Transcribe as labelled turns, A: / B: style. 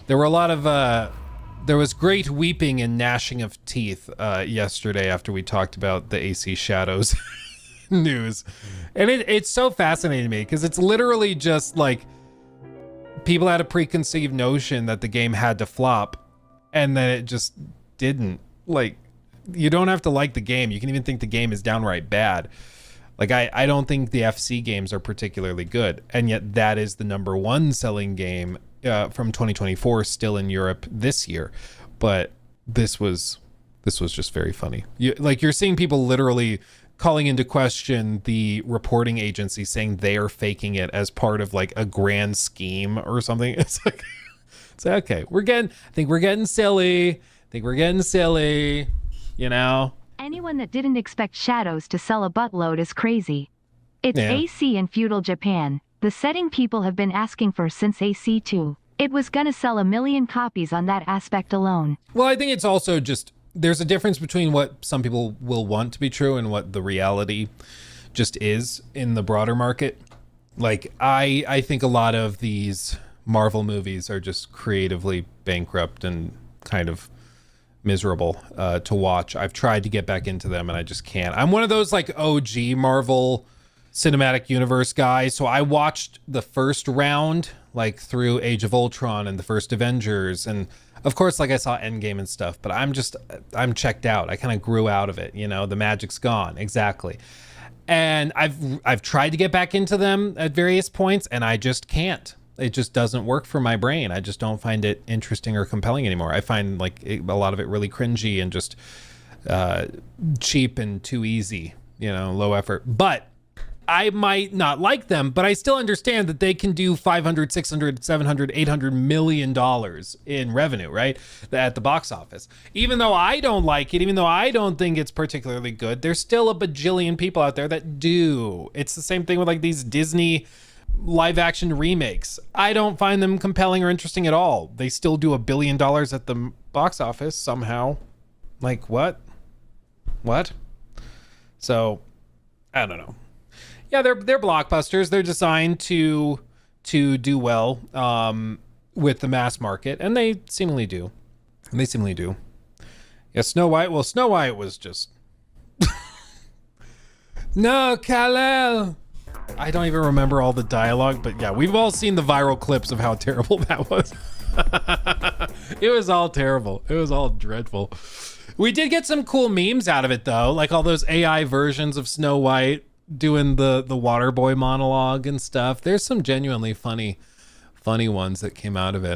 A: There were a lot of there was great weeping and gnashing of teeth yesterday after we talked about the AC Shadows news. And it's so fascinating to me because it's literally just like people had a preconceived notion that the game had to flop and then it just didn't. Like, you don't have to like the game. You can even think the game is downright bad. Like, I don't think the FC games are particularly good. And yet that is the number one selling game from 2024 still in Europe this year. But this was just very funny. You're seeing people literally calling into question the reporting agency, saying they are faking it as part of like a grand scheme or something. It's like okay, I think we're getting silly, you know?
B: Anyone that didn't expect Shadows to sell a buttload is crazy. It's AC in feudal Japan, the setting people have been asking for since AC2. It was gonna sell 1 million copies on that aspect alone.
A: Well, I think it's also just, there's a difference between what some people will want to be true and what the reality just is in the broader market. Like, I think a lot of these Marvel movies are just creatively bankrupt and kind of miserable to watch. I've tried to get back into them and I just can't. I'm one of those like OG Marvel Cinematic Universe guys. So I watched the first round, like through Age of Ultron and the first Avengers. And of course, like I saw Endgame and stuff, but I'm checked out. I kind of grew out of it. You know, the magic's gone. Exactly. And I've tried to get back into them at various points and I just can't. It just doesn't work for my brain. I just don't find it interesting or compelling anymore. I find like a lot of it really cringy and just cheap and too easy, you know, low effort. But I might not like them, but I still understand that they can do 500, 600, 700, 800 million dollars in revenue, right? At the box office. Even though I don't like it, even though I don't think it's particularly good, there's still a bajillion people out there that do. It's the same thing with like these Disney live action remakes. I don't find them compelling or interesting at all. They still do $1 billion at the box office somehow. Like what? So I don't know. Yeah, they're blockbusters. They're designed to do well with the mass market, and they seemingly do. Yeah, Snow White. Well, Snow White was just no, Kal-El. I don't even remember all the dialogue, but yeah, we've all seen the viral clips of how terrible that was. It was all terrible. It was all dreadful. We did get some cool memes out of it though, like all those AI versions of Snow White doing the water boy monologue and stuff. There's some genuinely funny ones that came out of it.